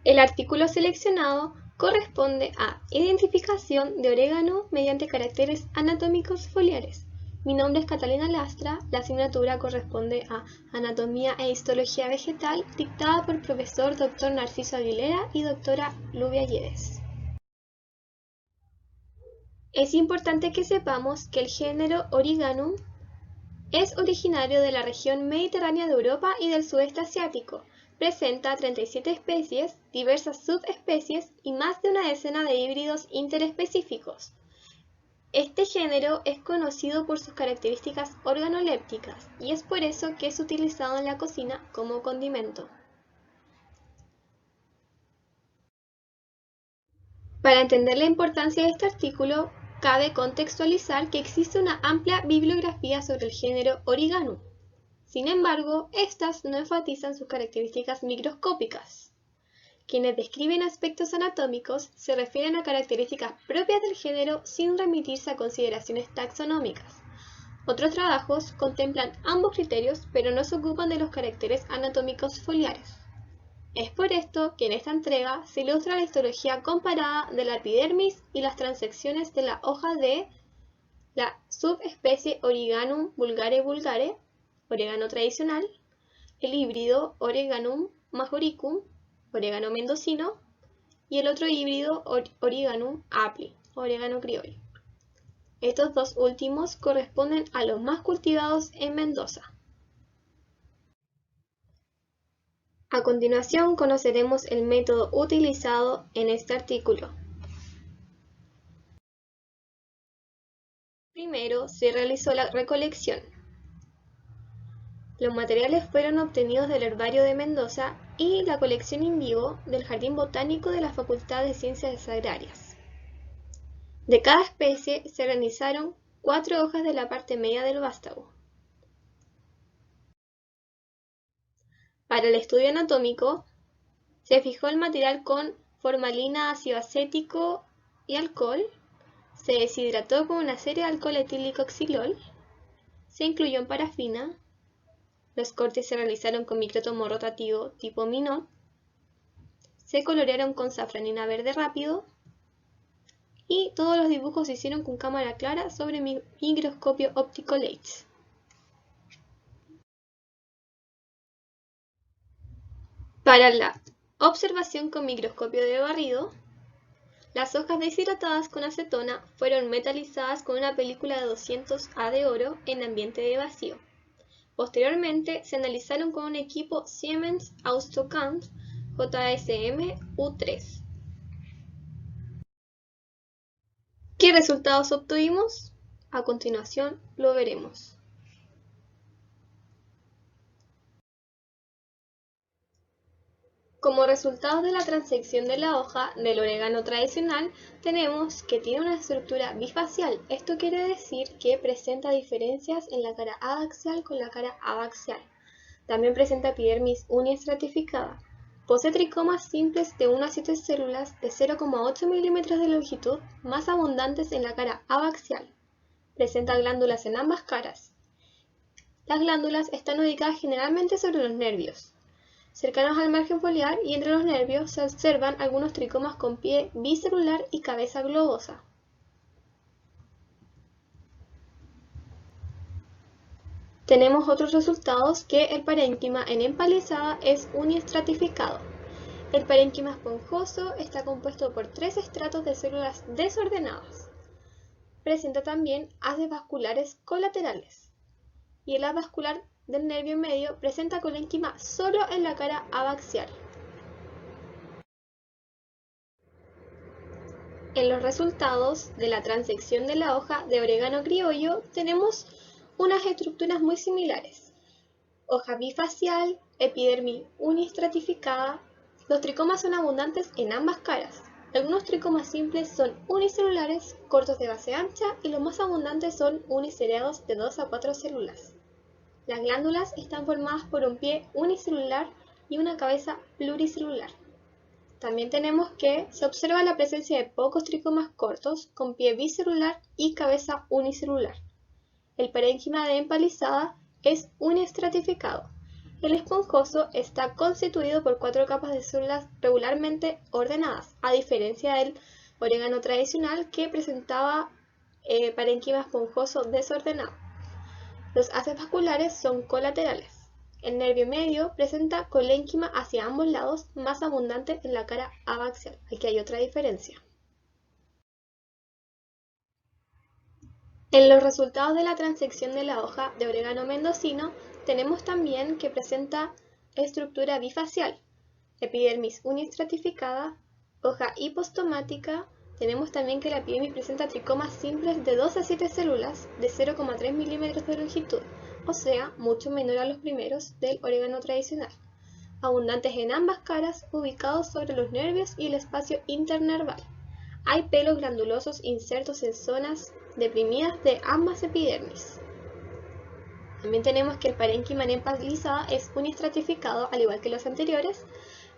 El artículo seleccionado corresponde a identificación de orégano mediante caracteres anatómicos foliares. Mi nombre es Catalina Lastra, la asignatura corresponde a Anatomía e Histología Vegetal, dictada por el profesor Dr. Narciso Aguilera y doctora Lubia Lledes. Es importante que sepamos que el género Origanum es originario de la región mediterránea de Europa y del sudeste asiático. Presenta 37 especies, diversas subespecies y más de una decena de híbridos interespecíficos. Este género es conocido por sus características organolépticas y es por eso que es utilizado en la cocina como condimento. Para entender la importancia de este artículo, cabe contextualizar que existe una amplia bibliografía sobre el género Origanum. Sin embargo, estas no enfatizan sus características microscópicas. Quienes describen aspectos anatómicos se refieren a características propias del género sin remitirse a consideraciones taxonómicas. Otros trabajos contemplan ambos criterios, pero no se ocupan de los caracteres anatómicos foliares. Es por esto que en esta entrega se ilustra la histología comparada de la epidermis y las transecciones de la hoja de la subespecie Origanum vulgare vulgare, orégano tradicional, el híbrido Origanum majoricum, orégano mendocino, y el otro híbrido Origanum apli, orégano criollo. Estos dos últimos corresponden a los más cultivados en Mendoza. A continuación conoceremos el método utilizado en este artículo. Primero se realizó la recolección. Los materiales fueron obtenidos del herbario de Mendoza y la colección in vivo del Jardín Botánico de la Facultad de Ciencias Agrarias. De cada especie se organizaron 4 hojas de la parte media del vástago. Para el estudio anatómico, se fijó el material con formalina, ácido acético y alcohol, se deshidrató con una serie de alcohol etílico xilol, se incluyó en parafina, los cortes se realizaron con microtomo rotativo tipo Minot, se colorearon con safranina verde rápido y todos los dibujos se hicieron con cámara clara sobre microscopio óptico Leitz. Para la observación con microscopio de barrido, las hojas deshidratadas con acetona fueron metalizadas con una película de 200 A de oro en ambiente de vacío. Posteriormente se analizaron con un equipo Siemens Austocamp JSM U3. ¿Qué resultados obtuvimos? A continuación lo veremos. Como resultado de la transección de la hoja del orégano tradicional, tenemos que tiene una estructura bifacial. Esto quiere decir que presenta diferencias en la cara adaxial con la cara abaxial. También presenta epidermis uniestratificada. Posee tricomas simples de 1 a 7 células de 0,8 milímetros de longitud, más abundantes en la cara abaxial. Presenta glándulas en ambas caras. Las glándulas están ubicadas generalmente sobre los nervios, cercanos al margen foliar, y entre los nervios se observan algunos tricomas con pie bicelular y cabeza globosa. Tenemos otros resultados que el parénquima en empalizada es uniestratificado. El parénquima esponjoso está compuesto por 3 estratos de células desordenadas. Presenta también haces vasculares colaterales. Y el haz vascular del nervio medio presenta colénquima solo en la cara abaxial. En los resultados de la transección de la hoja de orégano criollo tenemos unas estructuras muy similares. Hoja bifacial, epidermis uniestratificada. Los tricomas son abundantes en ambas caras. Algunos tricomas simples son unicelulares, cortos de base ancha, y los más abundantes son uniseriados de 2 a 4 células. Las glándulas están formadas por un pie unicelular y una cabeza pluricelular. También tenemos que se observa la presencia de pocos tricomas cortos con pie bicelular y cabeza unicelular. El parénquima de empalizada es uniestratificado. El esponjoso está constituido por 4 capas de células regularmente ordenadas, a diferencia del orégano tradicional que presentaba parénquima esponjoso desordenado. Los haces vasculares son colaterales. El nervio medio presenta colénquima hacia ambos lados, más abundante en la cara abaxial. Aquí hay otra diferencia. En los resultados de la transección de la hoja de orégano mendocino, tenemos también que presenta estructura bifacial, epidermis uniestratificada, hoja hipostomática. Tenemos también que la epidermis presenta tricomas simples de 2 a 7 células de 0,3 milímetros de longitud, o sea, mucho menor a los primeros del orégano tradicional, abundantes en ambas caras, ubicados sobre los nervios y el espacio internerval. Hay pelos glandulosos insertos en zonas deprimidas de ambas epidermis. También tenemos que el parénquima en empalizada es uniestratificado, al igual que los anteriores.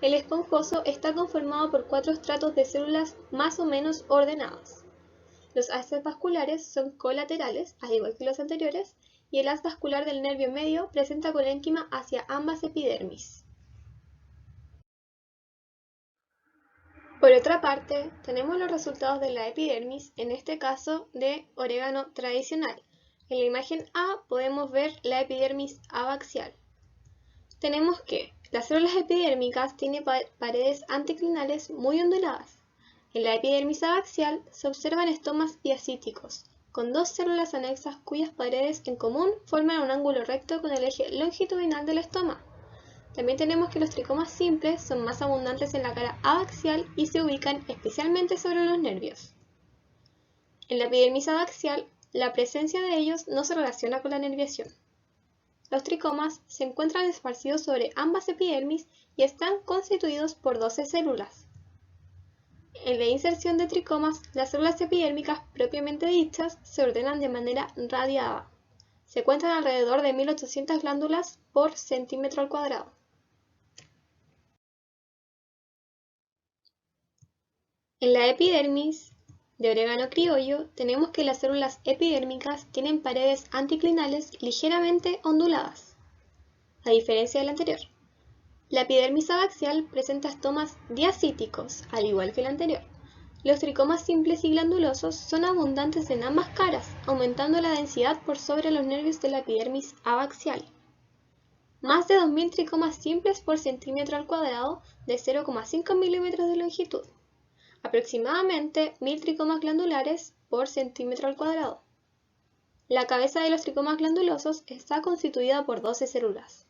El esponjoso está conformado por 4 estratos de células más o menos ordenadas. Los haces vasculares son colaterales, al igual que los anteriores, y el haz vascular del nervio medio presenta colénquima hacia ambas epidermis. Por otra parte, tenemos los resultados de la epidermis, en este caso de orégano tradicional. En la imagen A podemos ver la epidermis abaxial. Tenemos que las células epidérmicas tienen paredes anticlinales muy onduladas. En la epidermis abaxial se observan estomas diacíticos, con 2 células anexas cuyas paredes en común forman un ángulo recto con el eje longitudinal del estoma. También tenemos que los tricomas simples son más abundantes en la cara abaxial y se ubican especialmente sobre los nervios. En la epidermis abaxial, la presencia de ellos no se relaciona con la nerviación. Los tricomas se encuentran esparcidos sobre ambas epidermis y están constituidos por 12 células. En la inserción de tricomas, las células epidérmicas propiamente dichas se ordenan de manera radiada. Se cuentan alrededor de 1800 glándulas por centímetro al cuadrado. En la epidermis de orégano criollo tenemos que las células epidérmicas tienen paredes anticlinales ligeramente onduladas, a diferencia del anterior. La epidermis abaxial presenta estomas diacíticos, al igual que el anterior. Los tricomas simples y glandulosos son abundantes en ambas caras, aumentando la densidad por sobre los nervios de la epidermis abaxial. Más de 2000 tricomas simples por centímetro al cuadrado de 0,5 milímetros de longitud. Aproximadamente 1000 tricomas glandulares por centímetro al cuadrado. La cabeza de los tricomas glandulosos está constituida por 12 células.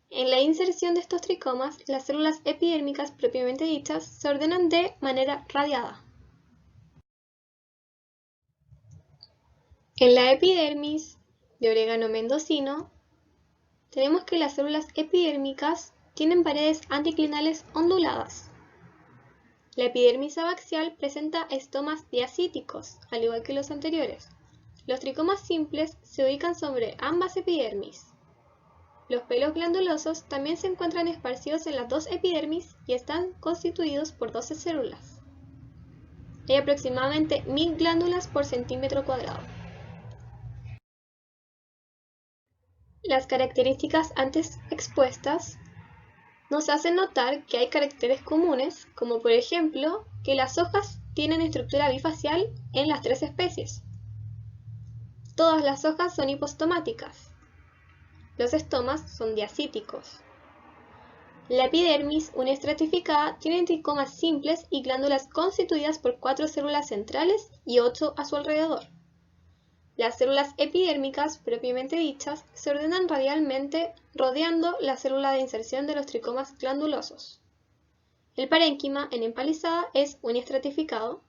En la inserción de estos tricomas, las células epidérmicas propiamente dichas se ordenan de manera radiada. En la epidermis de orégano mendocino, tenemos que las células epidérmicas tienen paredes anticlinales onduladas. La epidermis abaxial presenta estomas diacíticos, al igual que los anteriores. Los tricomas simples se ubican sobre ambas epidermis. Los pelos glandulosos también se encuentran esparcidos en las 2 epidermis y están constituidos por 12 células. Hay aproximadamente 1000 glándulas por centímetro cuadrado. Las características antes expuestas nos hacen notar que hay caracteres comunes, como por ejemplo que las hojas tienen estructura bifacial en las 3 especies. Todas las hojas son hipostomáticas. Los estomas son diacíticos. La epidermis uniestratificada tiene tricomas simples y glándulas constituidas por 4 células centrales y 8 a su alrededor. Las células epidérmicas propiamente dichas se ordenan radialmente rodeando la célula de inserción de los tricomas glandulosos. El parénquima en empalizada es uniestratificado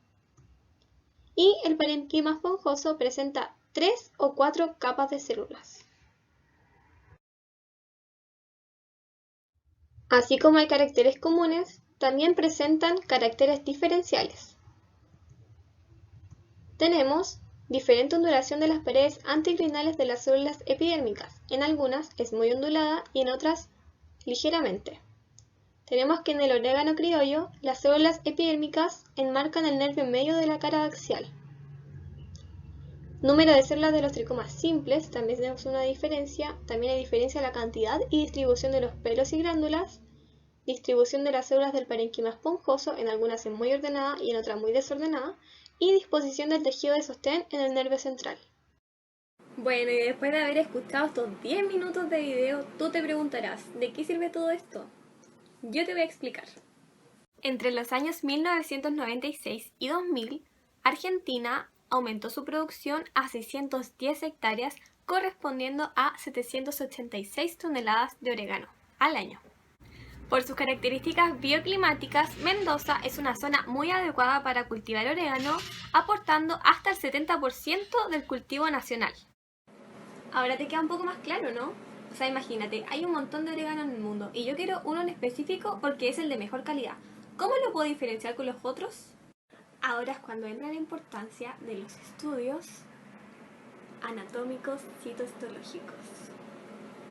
y el parénquima esponjoso presenta 3 o 4 capas de células. Así como hay caracteres comunes, también presentan caracteres diferenciales. Tenemos diferente ondulación de las paredes anticlinales de las células epidérmicas. En algunas es muy ondulada y en otras ligeramente. Tenemos que en el orégano criollo las células epidérmicas enmarcan el nervio medio de la cara axial. Número de células de los tricomas simples, también tenemos una diferencia. También hay diferencia en la cantidad y distribución de los pelos y glándulas. Distribución de las células del parénquima esponjoso, en algunas es muy ordenada y en otras muy desordenada. Y disposición del tejido de sostén en el nervio central. Bueno, y después de haber escuchado estos 10 minutos de video, tú te preguntarás, ¿de qué sirve todo esto? Yo te voy a explicar. Entre los años 1996 y 2000, Argentina aumentó su producción a 610 hectáreas, correspondiendo a 786 toneladas de orégano al año. Por sus características bioclimáticas, Mendoza es una zona muy adecuada para cultivar orégano, aportando hasta el 70% del cultivo nacional. Ahora te queda un poco más claro, ¿no? O sea, imagínate, hay un montón de orégano en el mundo y yo quiero uno en específico porque es el de mejor calidad. ¿Cómo lo puedo diferenciar con los otros? Ahora es cuando entra la importancia de los estudios anatómicos citohistológicos.